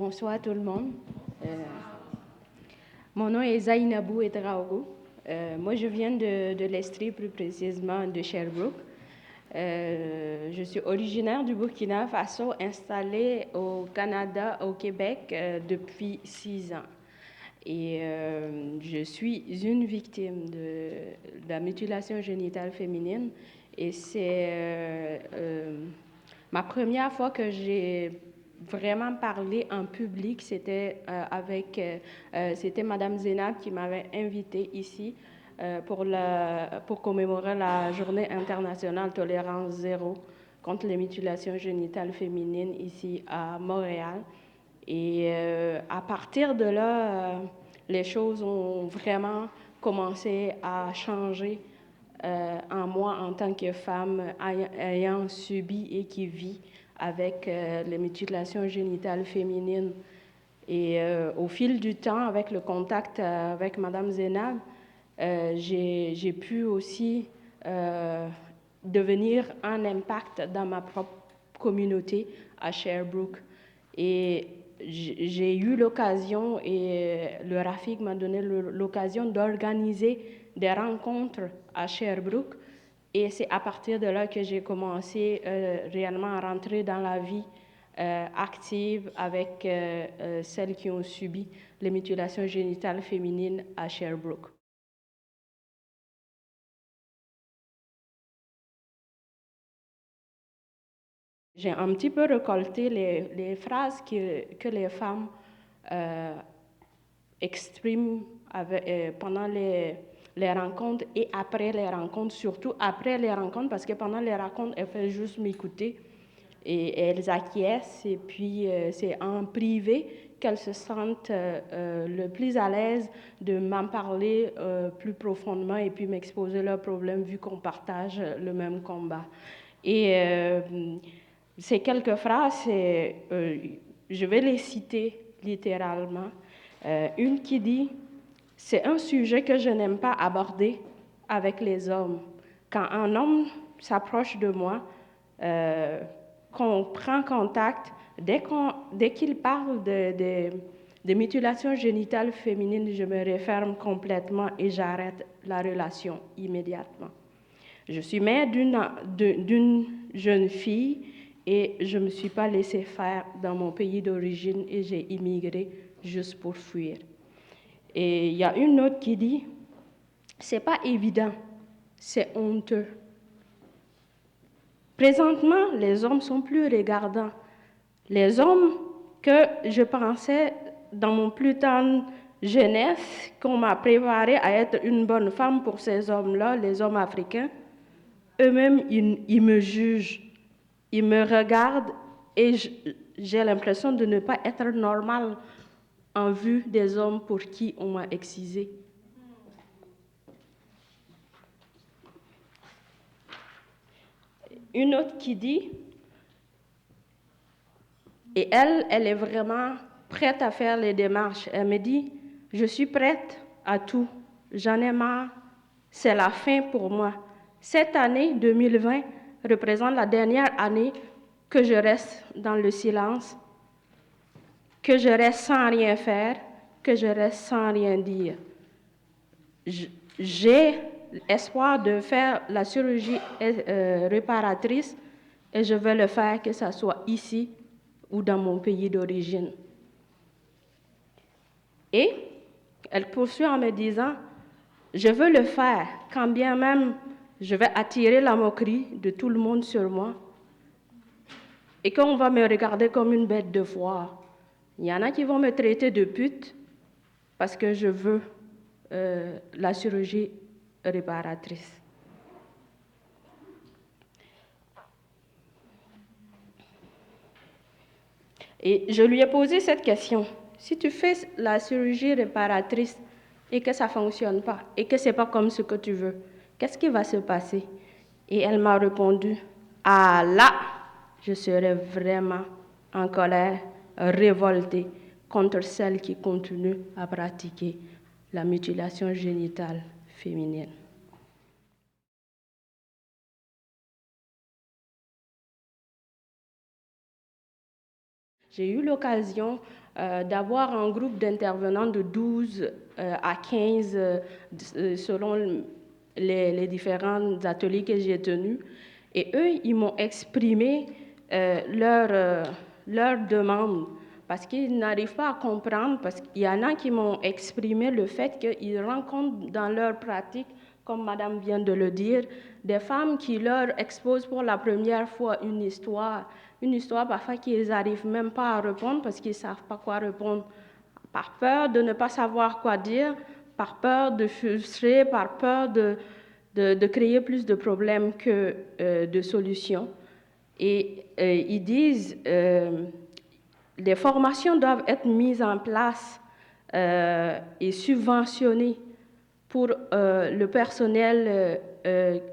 Bonsoir à tout le monde. Euh, Mon nom est Zainabou Etraogo. Moi, je viens de l'Estrie, plus précisément de Sherbrooke. Je suis originaire du Burkina Faso, installée au Canada, au Québec, depuis 6 ans. Et je suis une victime de la mutilation génitale féminine. Et c'est ma première fois que j'ai vraiment parlé en public, c'était c'était Madame Zénab qui m'avait invitée ici pour commémorer la Journée internationale tolérance zéro contre les mutilations génitales féminines ici à Montréal. Et à partir de là, les choses ont vraiment commencé à changer en moi en tant que femme ayant subi et qui vit avec les mutilations génitales féminines. Et au fil du temps, avec le contact avec Madame Zénab, j'ai pu aussi devenir un impact dans ma propre communauté à Sherbrooke. Et j'ai eu l'occasion, et le Rafik m'a donné l'occasion d'organiser des rencontres à Sherbrooke. Et c'est à partir de là que j'ai commencé réellement à rentrer dans la vie active avec celles qui ont subi les mutilations génitales féminines à Sherbrooke. J'ai un petit peu récolté les phrases que les femmes euh, expriment pendant les rencontres et après les rencontres, surtout après les rencontres, parce que pendant les rencontres, elles font juste m'écouter et elles acquiescent. Et puis, c'est en privé qu'elles se sentent le plus à l'aise de m'en parler plus profondément et puis m'exposer leurs problèmes vu qu'on partage le même combat. Et ces quelques phrases, je vais les citer littéralement. Une qui dit « C'est un sujet que je n'aime pas aborder avec les hommes. Quand un homme s'approche de moi, qu'on prend contact, dès qu'il parle de mutilation génitale féminine, je me referme complètement et j'arrête la relation immédiatement. Je suis mère d'une jeune fille et je ne me suis pas laissée faire dans mon pays d'origine et j'ai immigré juste pour fuir. » Et il y a une autre qui dit « C'est pas évident, c'est honteux. » Présentement, les hommes sont plus regardants. Les hommes que je pensais dans mon plus tendre jeunesse, qu'on m'a préparé à être une bonne femme pour ces hommes-là, les hommes africains, eux-mêmes, ils me jugent, ils me regardent et j'ai l'impression de ne pas être normale en vue des hommes pour qui on m'a excisée. Une autre qui dit, et elle est vraiment prête à faire les démarches. Elle me dit, je suis prête à tout, j'en ai marre, c'est la fin pour moi. Cette année 2020 représente la dernière année que je reste dans le silence, que je reste sans rien faire, que je reste sans rien dire. J'ai espoir de faire la chirurgie réparatrice et je vais le faire, que ce soit ici ou dans mon pays d'origine. Et elle poursuit en me disant, je veux le faire, quand bien même je vais attirer la moquerie de tout le monde sur moi et qu'on va me regarder comme une bête de foire. Il y en a qui vont me traiter de pute parce que je veux la chirurgie réparatrice. Et je lui ai posé cette question. Si tu fais la chirurgie réparatrice et que ça ne fonctionne pas, et que ce n'est pas comme ce que tu veux, qu'est-ce qui va se passer? Et elle m'a répondu, ah là, je serai vraiment en colère, révoltée contre celles qui continuent à pratiquer la mutilation génitale féminine. J'ai eu l'occasion d'avoir un groupe d'intervenants de 12 à 15 selon les différents ateliers que j'ai tenus. Et eux, ils m'ont exprimé leur demande parce qu'ils n'arrivent pas à comprendre, parce qu'il y en a qui m'ont exprimé le fait qu'ils rencontrent dans leur pratique, comme Madame vient de le dire, des femmes qui leur exposent pour la première fois une histoire parfois qu'ils n'arrivent même pas à répondre parce qu'ils ne savent pas quoi répondre, par peur de ne pas savoir quoi dire, par peur de frustrer, par peur de créer plus de problèmes que de solutions. Et ils disent les formations doivent être mises en place et subventionnées pour le personnel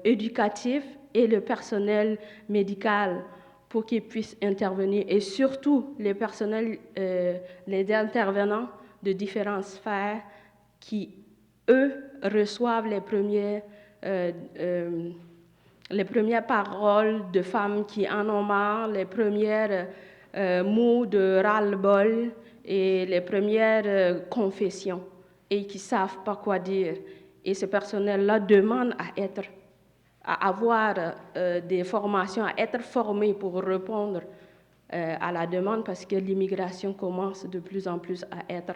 éducatif et le personnel médical pour qu'ils puissent intervenir, et surtout les personnels, les intervenants de différentes sphères qui, eux, reçoivent les premières paroles de femmes qui en ont marre, les premiers mots de ras-le-bol et les premières confessions, et qui ne savent pas quoi dire. Et ce personnel-là demande à avoir des formations, à être formé pour répondre à la demande, parce que l'immigration commence de plus en plus à être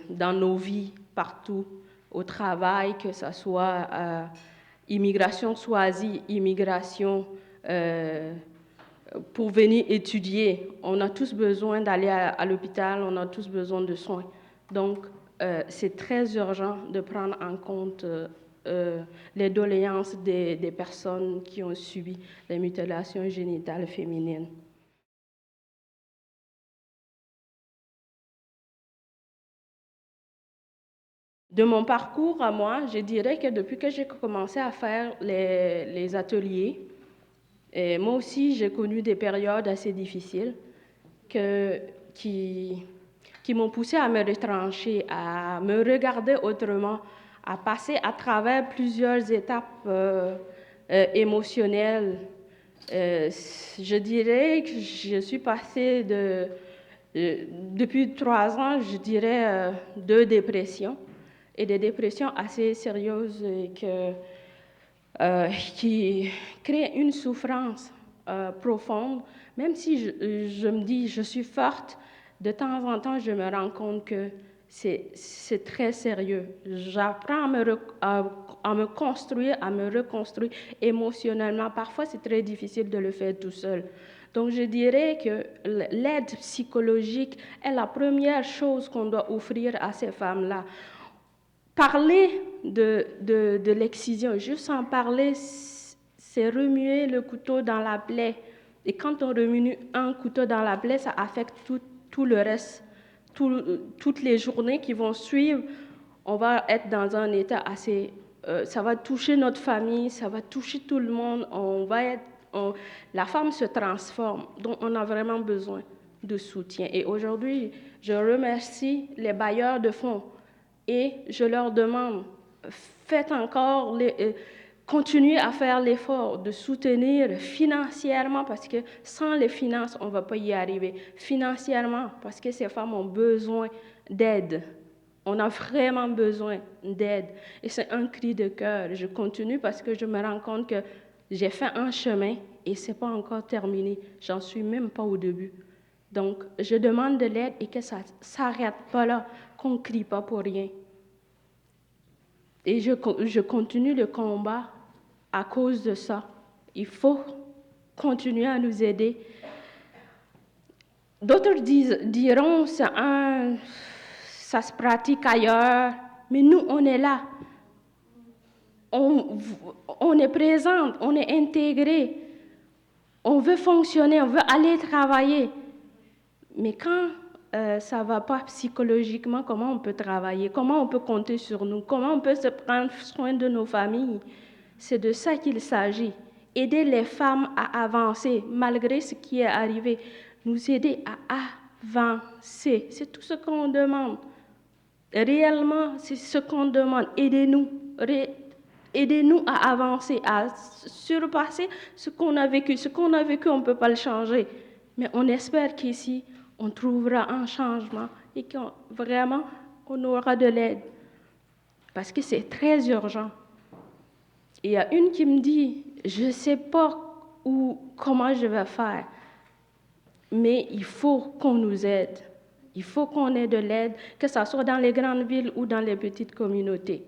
dans nos vies partout, au travail, que ce soit immigration choisie, immigration pour venir étudier. On a tous besoin d'aller à l'hôpital, on a tous besoin de soins. Donc, c'est très urgent de prendre en compte les doléances des personnes qui ont subi les mutilations génitales féminines. De mon parcours à moi, je dirais que depuis que j'ai commencé à faire les ateliers, moi aussi j'ai connu des périodes assez difficiles qui m'ont poussé à me retrancher, à me regarder autrement, à passer à travers plusieurs étapes émotionnelles. Je dirais que je suis passée depuis 3 ans, je dirais, de dépression, et des dépressions assez sérieuses qui créent une souffrance profonde. Même si je me dis je suis forte, de temps en temps, je me rends compte que c'est très sérieux. J'apprends à me construire, à me reconstruire émotionnellement. Parfois, c'est très difficile de le faire tout seul. Donc, je dirais que l'aide psychologique est la première chose qu'on doit offrir à ces femmes-là. Parler de l'excision, juste en parler, c'est remuer le couteau dans la plaie. Et quand on remue un couteau dans la plaie, ça affecte tout le reste. Toutes les journées qui vont suivre, on va être dans un état assez... ça va toucher notre famille, ça va toucher tout le monde. La femme se transforme, donc on a vraiment besoin de soutien. Et aujourd'hui, je remercie les bailleurs de fonds et je leur demande, continuez à faire l'effort de soutenir financièrement, parce que sans les finances, on ne va pas y arriver. Financièrement, parce que ces femmes ont besoin d'aide. On a vraiment besoin d'aide. Et c'est un cri de cœur. Je continue parce que je me rends compte que j'ai fait un chemin et ce n'est pas encore terminé. J'en suis même pas au début. Donc, je demande de l'aide et que ça ne s'arrête pas là, qu'on ne crie pas pour rien. Et je continue le combat à cause de ça. Il faut continuer à nous aider. D'autres diront ça se pratique ailleurs, mais nous, on est là. On est présente, on est intégré. On veut fonctionner, on veut aller travailler. Mais quand ça ne va pas psychologiquement, comment on peut travailler? Comment on peut compter sur nous? Comment on peut se prendre soin de nos familles? C'est de ça qu'il s'agit. Aider les femmes à avancer, malgré ce qui est arrivé. Nous aider à avancer. C'est tout ce qu'on demande. Réellement, c'est ce qu'on demande. Aidez-nous. Aidez-nous à avancer, à surpasser ce qu'on a vécu. Ce qu'on a vécu, on ne peut pas le changer. Mais on espère qu'ici, on trouvera un changement et qu'on vraiment, on aura de l'aide. Parce que c'est très urgent. Il y a une qui me dit, je ne sais pas comment je vais faire, mais il faut qu'on nous aide. Il faut qu'on ait de l'aide, que ce soit dans les grandes villes ou dans les petites communautés.